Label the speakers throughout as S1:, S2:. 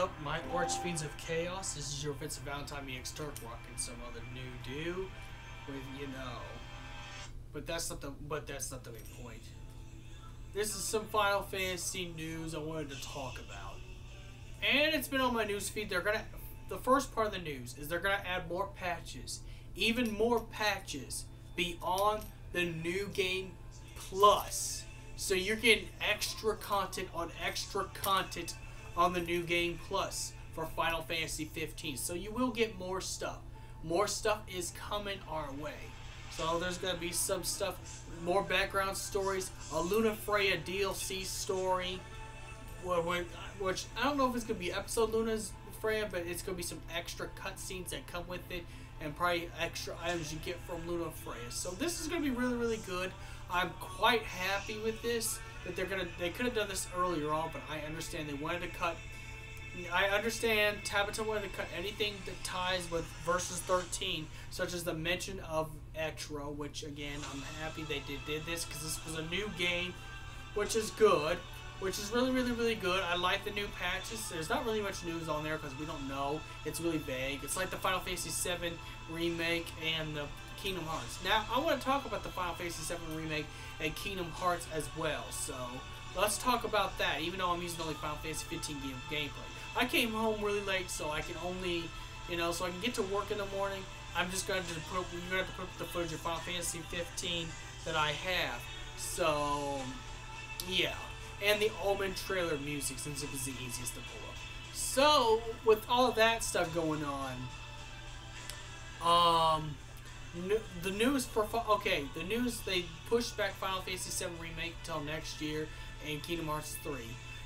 S1: up, my Archfiends of Chaos? This is your Vincent Valentine EX Turk rocking some other new do with but that's not the main point. This is some Final Fantasy news I wanted to talk about. And it's been on my news feed. The first part of the news is they're gonna add more patches. Even more patches beyond the new game plus. So you're getting extra content on the new game plus for Final Fantasy 15. So you will get more stuff. More stuff is coming our way. So there's going to be some stuff, more background stories, a Lunafreya DLC story, which I don't know if it's going to be episode Lunafreya, but it's going to be some extra cutscenes that come with it, and probably extra items you get from Lunafreya. So this is going to be really, really good. I'm quite happy with this. That they could have done this earlier on, but I understand they wanted to cut. I understand Tabata wanted to cut anything that ties with Versus 13, such as the mention of Extra, which again I'm happy they did this because this was a new game, which is good, which is really, really, really good. I like the new patches. There's not really much news on there because we don't know. It's really vague. It's like the Final Fantasy VII remake and the Kingdom Hearts. Now, I want to talk about the Final Fantasy VII remake and Kingdom Hearts as well. So, let's talk about that, even though I'm using only Final Fantasy 15 gameplay. I came home really late, so I can only, so I can get to work in the morning. I'm just going to you're going to have to put up the footage of Final Fantasy 15 that I have. So, yeah. And the Omen trailer music, since it was the easiest to pull up. So, with all of that stuff going on, the news they pushed back Final Fantasy VII Remake till next year and Kingdom Hearts 3.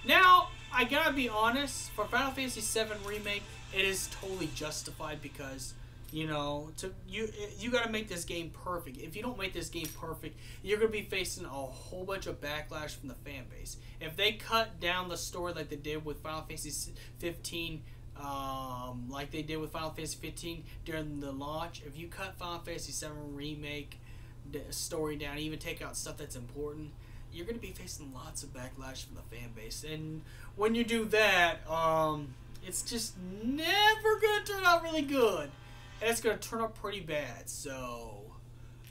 S1: Now, I gotta be honest, for Final Fantasy VII Remake, it is totally justified because, you gotta make this game perfect. If you don't make this game perfect, you're gonna be facing a whole bunch of backlash from the fan base. If they cut down the story like they did with Final Fantasy 15, like they did with Final Fantasy 15 during the launch, if you cut Final Fantasy 7 Remake story down, even take out stuff that's important, you're going to be facing lots of backlash from the fan base. And when you do that, it's just never going to turn out really good. And it's going to turn out pretty bad. So,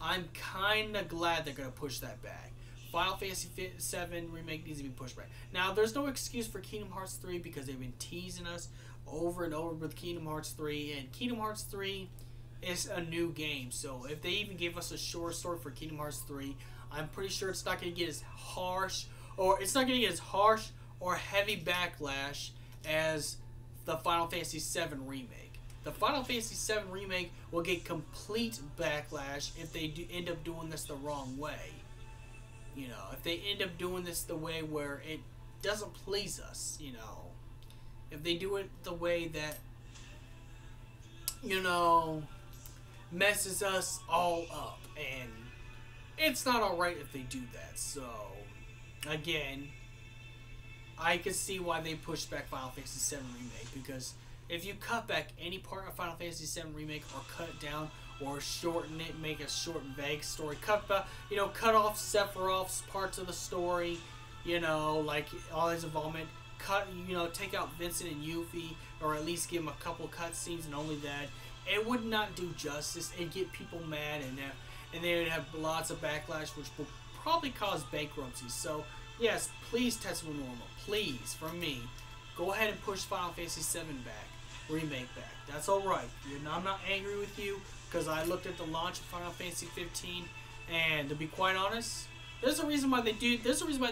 S1: I'm kind of glad they're going to push that back. Final Fantasy VII Remake needs to be pushed back. Now, there's no excuse for Kingdom Hearts 3 because they've been teasing us over and over with Kingdom Hearts 3, and Kingdom Hearts 3 is a new game, so if they even give us a short story for Kingdom Hearts 3, I'm pretty sure it's not going to get as harsh, or heavy backlash as the Final Fantasy VII Remake. The Final Fantasy VII Remake will get complete backlash if they end up doing this the wrong way. If they end up doing this the way where it doesn't please us, if they do it the way that, messes us all up. And it's not alright if they do that. So, again, I can see why they pushed back Final Fantasy VII Remake. Because if you cut back any part of Final Fantasy VII Remake or cut it down or shorten it, make a short, vague story, cut off Sephiroth's parts of the story, like all his involvement, take out Vincent and Yuffie, or at least give them a couple cutscenes and only that. It would not do justice. It'd get people mad, and they would have lots of backlash, which will probably cause bankruptcy. So, yes, please, Tetsuo Norma, please, from me, go ahead and push Final Fantasy VII Remake back. That's alright. I'm not angry with you, because I looked at the launch of Final Fantasy 15, and to be quite honest, there's a reason why they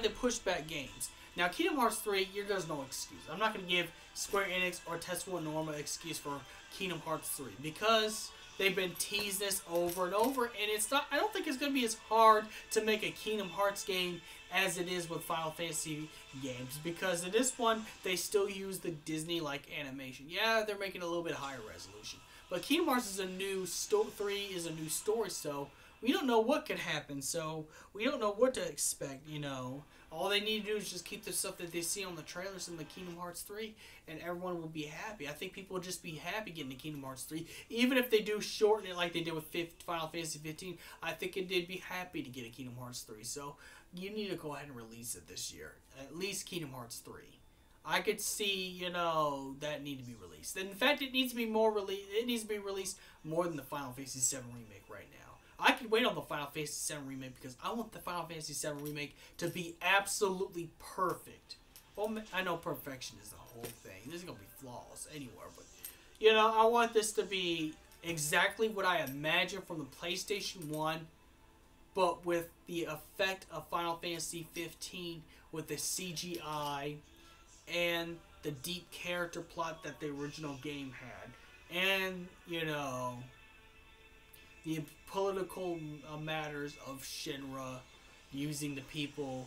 S1: push back games. Now, Kingdom Hearts 3, there's no excuse. I'm not going to give Square Enix or Tetsuo Norma an excuse for Kingdom Hearts 3 because they've been teased this over and over, and I don't think it's going to be as hard to make a Kingdom Hearts game as it is with Final Fantasy games, because in this one, they still use the Disney-like animation. Yeah, they're making it a little bit higher resolution, but Kingdom Hearts is a new story. 3 is a new story, so we don't know what could happen, so we don't know what to expect, All they need to do is just keep the stuff that they see on the trailers in the Kingdom Hearts 3, and everyone will be happy. I think people will just be happy getting the Kingdom Hearts 3. Even if they do shorten it like they did with Final Fantasy 15, I think they'd be happy to get a Kingdom Hearts 3. So, you need to go ahead and release it this year. At least Kingdom Hearts 3. I could see, you know, that need to be released. In fact, it needs to be more It needs to be released more than the Final Fantasy VII remake right now. I could wait on the Final Fantasy VII remake because I want the Final Fantasy VII remake to be absolutely perfect. Well, I know perfection is the whole thing. There's gonna be flaws anywhere, but you know, I want this to be exactly what I imagined from the PlayStation 1, but with the effect of Final Fantasy 15 with the CGI and the deep character plot that the original game had. And, you know, the political matters of Shinra using the people's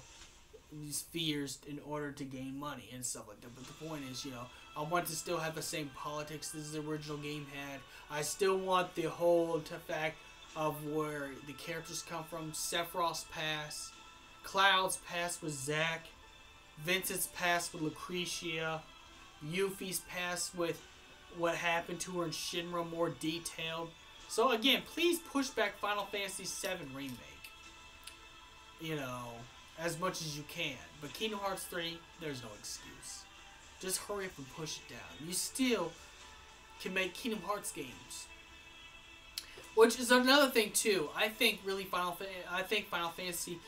S1: fears in order to gain money and stuff like that. But the point is, you know, I want to still have the same politics as the original game had. I still want the whole fact of where the characters come from. Sephiroth's past, Cloud's past with Zack, Vincent's past with Lucretia, Yuffie's past with what happened to her in Shinra more detailed. So again, please push back Final Fantasy VII Remake, you know, as much as you can. But Kingdom Hearts 3, there's no excuse. Just hurry up and push it down. You still can make Kingdom Hearts games. Which is another thing too. I think Final Fantasy,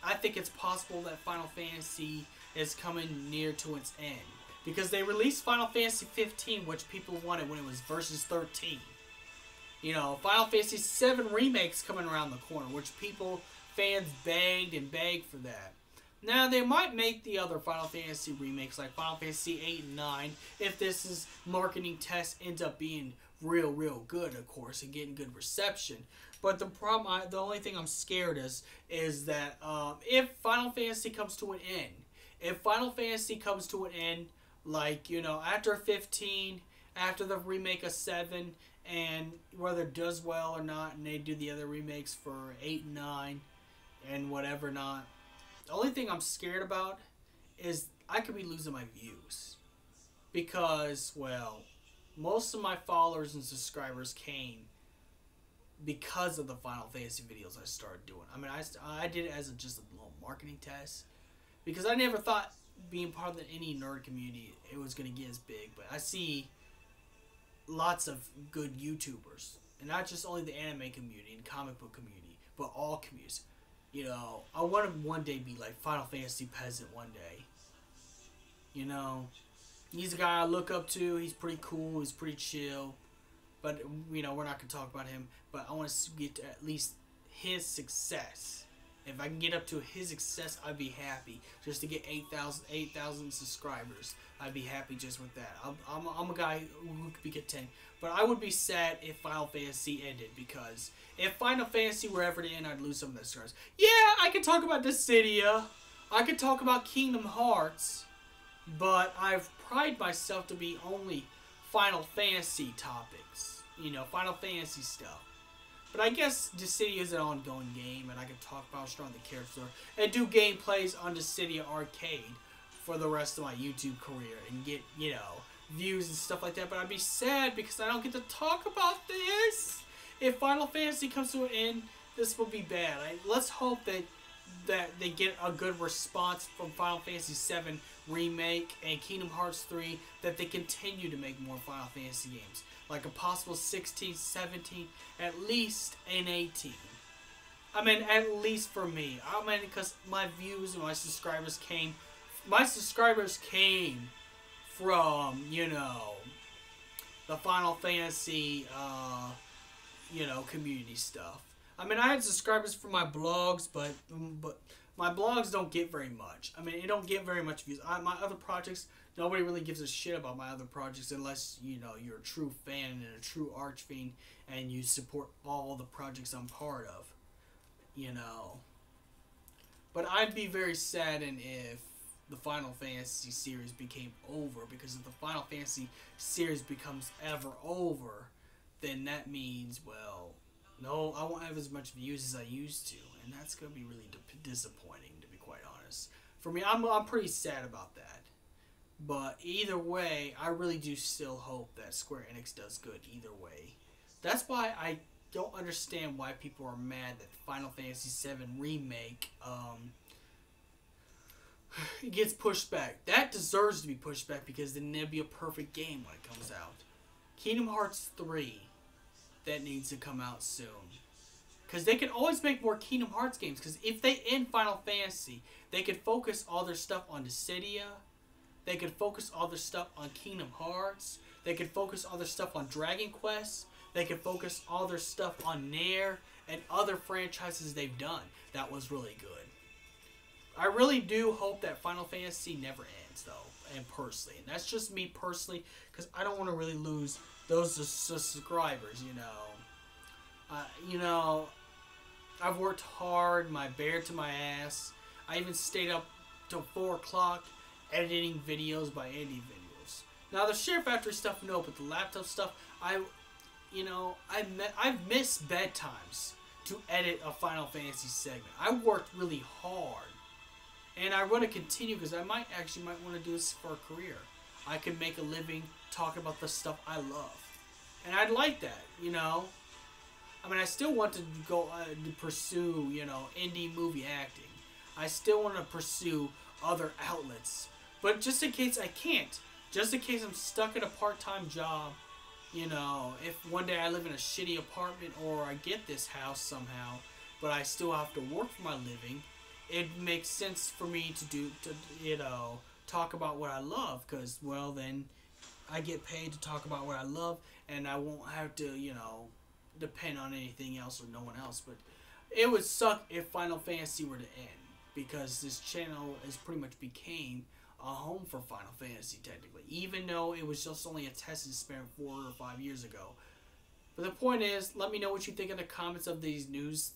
S1: I think it's possible that Final Fantasy is coming near to its end. Because they released Final Fantasy 15, which people wanted when it was Versus 13. You know, Final Fantasy 7 Remake's coming around the corner, which fans begged and begged for that. Now, they might make the other Final Fantasy remakes, like Final Fantasy 8 and 9, if this marketing test ends up being real good, of course, and getting good reception. But the problem, the only thing I'm scared is that if Final Fantasy comes to an end, like, you know, after 15, after the remake of 7, and whether it does well or not, and they do the other remakes for 8 and 9, and whatever not, the only thing I'm scared about is I could be losing my views. Because, well, most of my followers and subscribers came because of the Final Fantasy videos I started doing. I mean, I did it as just a little marketing test. Because I never thought being part of any nerd community, it was going to get as big. But I see lots of good YouTubers. And not just only the anime community and comic book community, but all communities. You know, I want to one day be like Final Fantasy Peasant one day. You know, he's a guy I look up to. He's pretty cool. He's pretty chill. But, you know, we're not going to talk about him. But I want to get to at least his success. If I can get up to his success, I'd be happy. Just to get 8,000 subscribers, I'd be happy just with that. I'm a guy who could be content. But I would be sad if Final Fantasy ended, because if Final Fantasy were ever to end, I'd lose some of the stars. Yeah, I could talk about Dissidia. I could talk about Kingdom Hearts. But I've prided myself to be only Final Fantasy topics. You know, Final Fantasy stuff. But I guess Dissidia is an ongoing game, and I can talk about how strong the characters are, and do gameplays on Dissidia Arcade for the rest of my YouTube career, and get, you know, views and stuff like that. But I'd be sad because I don't get to talk about this. If Final Fantasy comes to an end, this will be bad. Let's hope that they get a good response from Final Fantasy VII Remake and Kingdom Hearts 3, that they continue to make more Final Fantasy games. Like a possible 16, 17, at least an 18. I mean, at least for me. I mean, because my views and my subscribers came from, you know, the Final Fantasy, you know, community stuff. I mean, I had subscribers for my blogs, but my blogs don't get very much. I mean, it don't get very much views. My other projects, nobody really gives a shit about my other projects unless, you know, you're a true fan and a true arch fiend and you support all the projects I'm part of, you know. But I'd be very saddened if the Final Fantasy series became over, because if the Final Fantasy series becomes ever over, then that means, well, no, I won't have as much views as I used to, and that's going to be really disappointing, to be quite honest. For me, I'm pretty sad about that. But either way, I really do still hope that Square Enix does good either way. That's why I don't understand why people are mad that Final Fantasy VII Remake it gets pushed back. That deserves to be pushed back because then it'll be a perfect game when it comes out. Kingdom Hearts 3, that needs to come out soon. Because they can always make more Kingdom Hearts games. Because if they end Final Fantasy, they could focus all their stuff on Dissidia. They could focus all their stuff on Kingdom Hearts. They could focus all their stuff on Dragon Quest. They could focus all their stuff on Nair and other franchises they've done. That was really good. I really do hope that Final Fantasy never ends, though, and personally. And that's just me personally, because I don't want to really lose those subscribers, you know. I've worked hard, my bear to my ass. I even stayed up till 4 o'clock editing videos by Andy Videos. Now, the Share Factory stuff, no, but the laptop stuff, I've missed bedtimes to edit a Final Fantasy segment. I worked really hard. And I want to continue because I might want to do this for a career. I can make a living talking about the stuff I love. And I'd like that, I mean, I still want to go to pursue, indie movie acting. I still want to pursue other outlets. But just in case I can't, just in case I'm stuck in a part-time job, if one day I live in a shitty apartment or I get this house somehow, but I still have to work for my living, it makes sense for me to talk about what I love, because, well, then I get paid to talk about what I love, and I won't have to, depend on anything else or no one else. But it would suck if Final Fantasy were to end, because this channel has pretty much became a home for Final Fantasy, technically, even though it was just only a test experiment 4 or 5 years ago. But the point is, let me know what you think in the comments of these news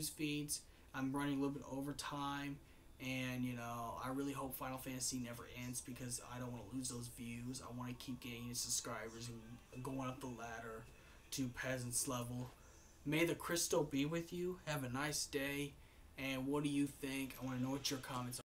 S1: feeds. I'm running a little bit over time, and I really hope Final Fantasy never ends, because I don't want to lose those views. I want to keep gaining subscribers and going up the ladder to peasants level. May the crystal be with you. Have a nice day. And what do you think? I want to know what your comments are.